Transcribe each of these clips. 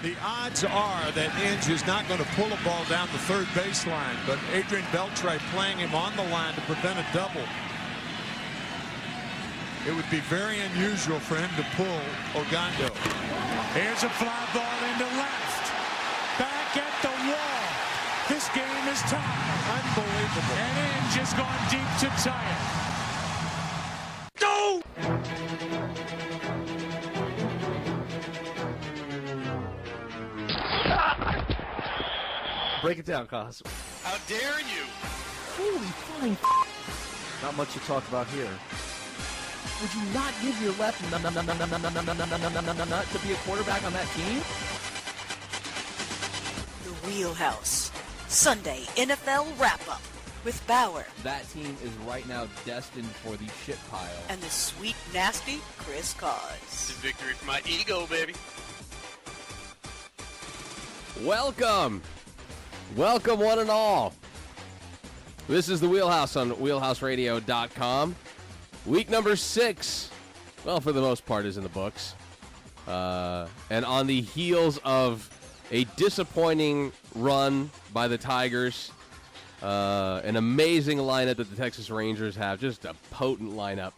The odds are that Inge is not going to pull a ball down the third baseline, but Adrian Beltre playing him on the line to prevent a double. It would be very unusual for him to pull Ogando. Here's a fly ball into left. Back at the wall. This game is tied. Unbelievable. And Inge has gone deep to tie it. Go! Break it down, Cos. How dare you? Holy flying Not much to talk about here. Would you not give your left nut to be a quarterback on that team? The Wheelhouse. Sunday NFL wrap-up with Bauer. That team is right now destined for the shit pile. And the sweet, nasty Chris Cause. It's a victory for my ego, baby. Welcome, one and all. This is the Wheelhouse on wheelhouseradio.com. Week number 6, well, for the most part, is in the books. And on the heels of a disappointing run by the Tigers, an amazing lineup that the Texas Rangers have, just a potent lineup.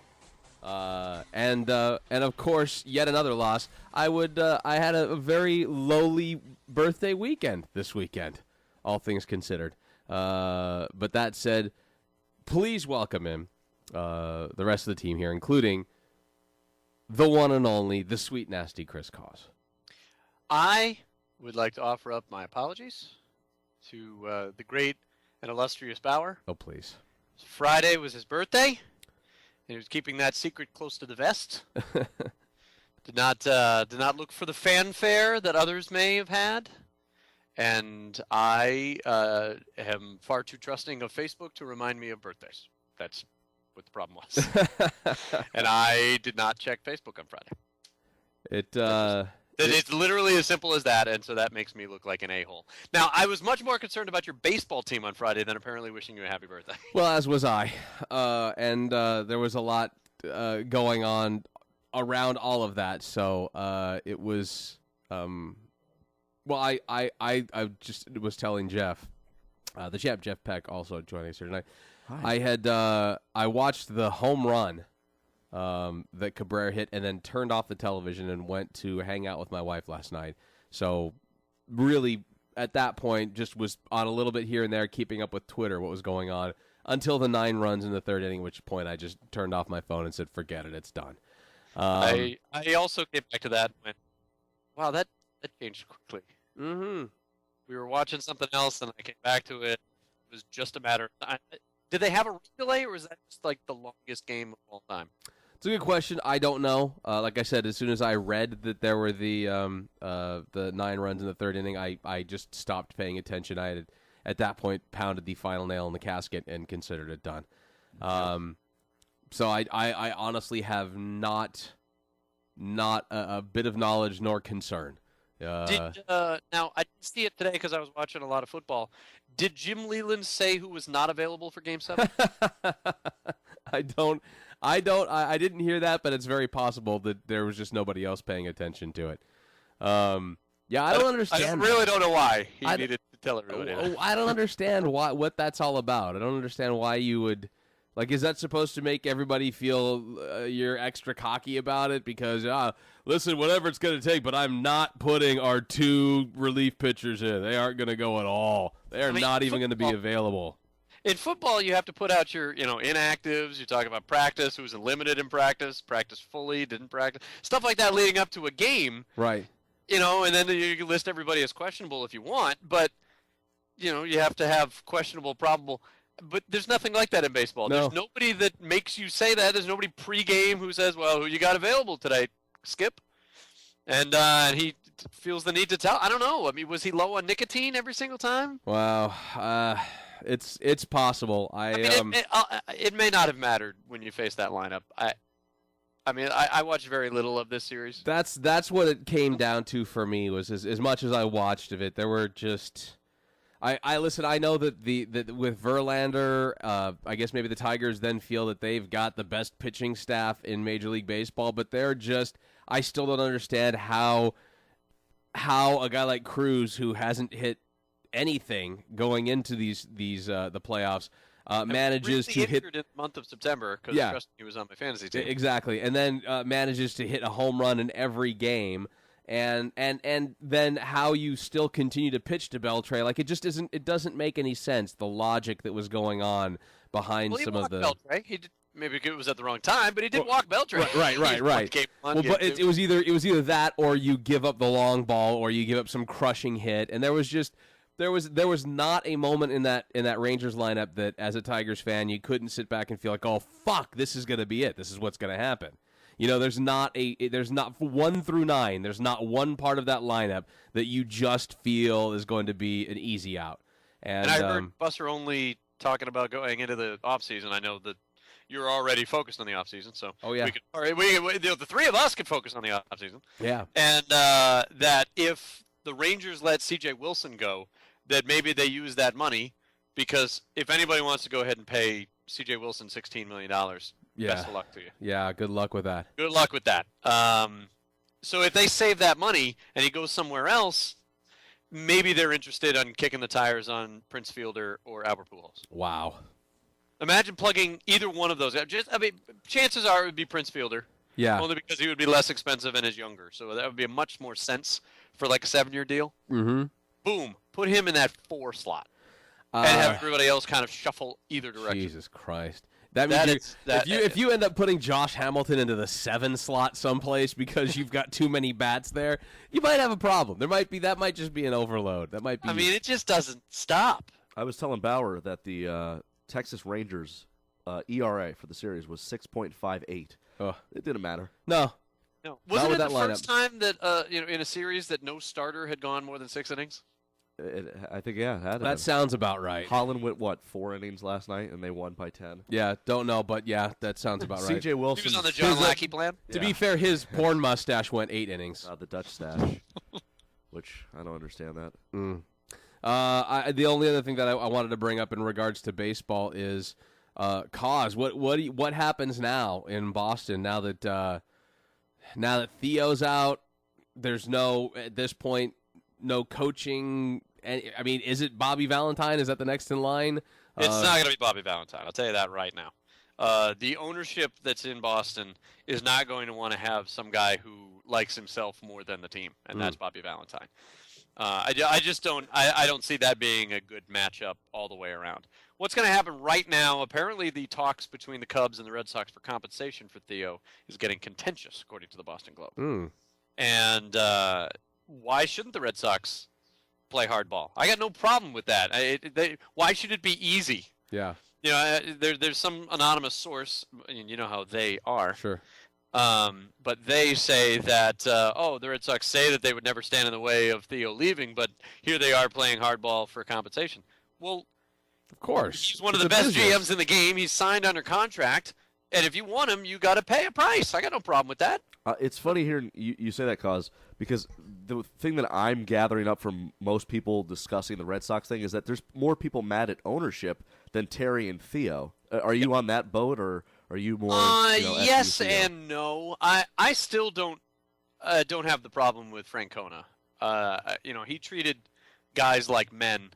And of course, yet another loss. I had a very lowly birthday weekend this weekend, all things considered. But that said, please welcome him, the rest of the team here, including the one and only, the sweet, nasty Chris Cause. I would like to offer up my apologies to the great and illustrious Bauer. Oh, please. Friday was his birthday, and he was keeping that secret close to the vest. Did not look for the fanfare that others may have had. And I am far too trusting of Facebook to remind me of birthdays. That's what the problem was. And I did not check Facebook on Friday. It's literally as simple as that, and so that makes me look like an a-hole. Now, I was much more concerned about your baseball team on Friday than apparently wishing you a happy birthday. Well, as was I. And there was a lot going on around all of that, so it was... Well, I just was telling Jeff, the chap Jeff Peck also joining us here tonight. Hi. I watched the home run that Cabrera hit and then turned off the television and went to hang out with my wife last night. So really, at that point, just was on a little bit here and there, keeping up with Twitter, what was going on, until the 9 runs in the third inning, which point I just turned off my phone and said, forget it, it's done. I also came back to that and went, wow, that changed quickly. Mm-hmm. We were watching something else, and I came back to it. It was just a matter of time. Did they have a replay, or was that just like the longest game of all time? It's a good question. I don't know. Like I said, as soon as I read that there were the 9 runs in the third inning, I just stopped paying attention. I had, at that point, pounded the final nail in the casket and considered it done. So I honestly have not a bit of knowledge nor concern. Now, I didn't see it today because I was watching a lot of football. Did Jim Leland say who was not available for Game 7? I didn't hear that, but it's very possible that there was just nobody else paying attention to it. Yeah, I don't understand. I really don't know why he needed to tell everybody. I don't understand what that's all about. I don't understand why you would... Like, is that supposed to make everybody feel you're extra cocky about it? Because, listen, whatever it's going to take, but I'm not putting our 2 relief pitchers in. They aren't going to go at all. They are not even going to be available. In football, you have to put out your, inactives. You talk about practice, who's limited in practice fully, didn't practice, stuff like that leading up to a game. Right. And then you can list everybody as questionable if you want, but, you have to have questionable, probable. But there's nothing like that in baseball. No. There's nobody that makes you say that. There's nobody pregame who says, well, who you got available today, Skip? And he feels the need to tell. I don't know. I mean, was he low on nicotine every single time? Wow. It's possible. It may not have mattered when you face that lineup. I watched very little of this series. That's what it came down to for me, was as much as I watched of it, there were just... I listen. I know that with Verlander, I guess maybe the Tigers then feel that they've got the best pitching staff in Major League Baseball, but they're just. I still don't understand how how a guy like Cruz, who hasn't hit anything going into the playoffs, manages to hit in the month of September because trust me, he was on my fantasy team. Exactly, and then manages to hit a home run in every game, and then how you still continue to pitch to Beltre, like it just isn't. It doesn't make any sense. The logic that was going on behind some of the Beltre. He did. Maybe it was at the wrong time, but he did walk Beltre. Right. Well, but it was either that or you give up the long ball or you give up some crushing hit, and there was not a moment in that Rangers lineup that, as a Tigers fan, you couldn't sit back and feel like, oh fuck, this is going to be it. This is what's going to happen. You know, there's not 1 through 9. There's not one part of that lineup that you just feel is going to be an easy out. And I heard Buster only talking about going into the offseason. I know that you're already focused on the offseason, so the three of us could focus on the offseason. Yeah. And that if the Rangers let C.J. Wilson go, that maybe they use that money, because if anybody wants to go ahead and pay C.J. Wilson $16 million, best of luck to you. Yeah, good luck with that. Good luck with that. So if they save that money and he goes somewhere else, maybe they're interested in kicking the tires on Prince Fielder or Albert Pujols. Wow. Imagine plugging either one of those. Chances are it would be Prince Fielder. Yeah. Only because he would be less expensive and is younger. So that would be a much more sense for like a 7-year deal. Mm-hmm. Boom. Put him in that 4 slot. And have everybody else kind of shuffle either direction. Jesus Christ. That means if you end up putting Josh Hamilton into the 7 slot someplace because you've got too many bats there, you might have a problem. That might just be an overload. That might be. I mean, it just doesn't stop. I was telling Bauer that the Texas Rangers ERA for the series was 6.58. Oh. It didn't matter. No. Wasn't it the first time that in a series that no starter had gone more than 6 innings? I think, yeah. That sounds about right. Holland went, 4 innings last night, and they won by 10. Yeah, don't know, but yeah, that sounds about right. C.J. Wilson. He was on the John Lackey plan? To be fair, his porn mustache went 8 innings. The Dutch stash, which I don't understand that. The only other thing that I wanted to bring up in regards to baseball is cause. What happens now in Boston now that Theo's out? There's at this point, no coaching. I mean, is it Bobby Valentine? Is that the next in line? It's not going to be Bobby Valentine. I'll tell you that right now. The ownership that's in Boston is not going to want to have some guy who likes himself more than the team, and that's Bobby Valentine. I just don't. I don't see that being a good matchup all the way around. What's going to happen right now? Apparently, the talks between the Cubs and the Red Sox for compensation for Theo is getting contentious, according to the Boston Globe. And why shouldn't the Red Sox play hardball? I got no problem with that. Why should it be easy? Yeah. You know, there's some anonymous source, and you know how they are. Sure. But they say that, the Red Sox say that they would never stand in the way of Theo leaving, but here they are playing hardball for compensation. Well, of course. He's one of the best GMs in the game. He's signed under contract. And if you want him, you got to pay a price. I got no problem with that. It's funny hearing you say that, Cause, because the thing that I'm gathering up from most people discussing the Red Sox thing is that there's more people mad at ownership than Terry and Theo. Are you on that boat, or are you more? Yes and no. I still don't have the problem with Francona. He treated guys like men,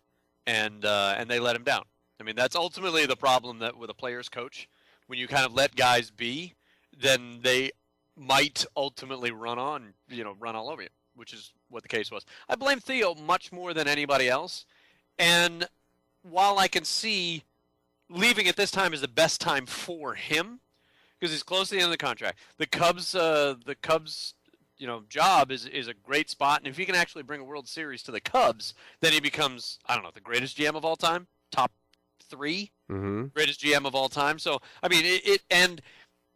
and they let him down. I mean, that's ultimately the problem that with a player's coach. When you kind of let guys be, then they might ultimately run all over you, which is what the case was. I blame Theo much more than anybody else. And while I can see leaving at this time is the best time for him, because he's close to the end of the contract. The Cubs, job is a great spot, and if he can actually bring a World Series to the Cubs, then he becomes, the greatest GM of all time, top 3 greatest GM of all time. So I mean, and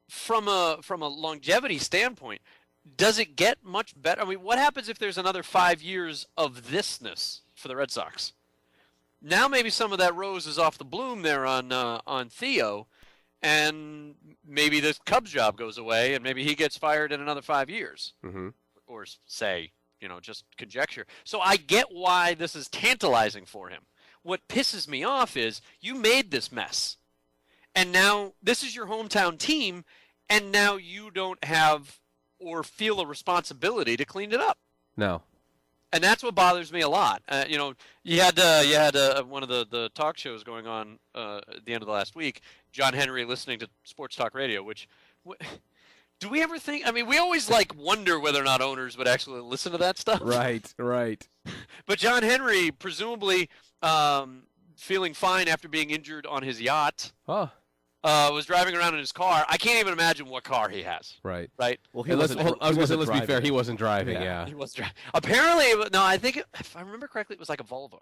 from a longevity standpoint, does it get much better? I mean, what happens if there's another 5 years of thisness for the Red Sox? Now maybe some of that rose is off the bloom there on Theo, and maybe this Cubs job goes away, and maybe he gets fired in another 5 years, or say, just conjecture. So I get why this is tantalizing for him. What pisses me off is you made this mess, and now this is your hometown team, and now you don't have or feel a responsibility to clean it up. No. And that's what bothers me a lot. You had one of the talk shows going on at the end of the last week. John Henry listening to Sports Talk Radio. Which do we ever think? I mean, we always wonder whether or not owners would actually listen to that stuff. Right. But John Henry, presumably feeling fine after being injured on his yacht, was driving around in his car. I can't even imagine what car he has. Right. Well, let's be fair. He wasn't driving. Yeah. He was driving. Apparently, no. I think if I remember correctly, it was like a Volvo.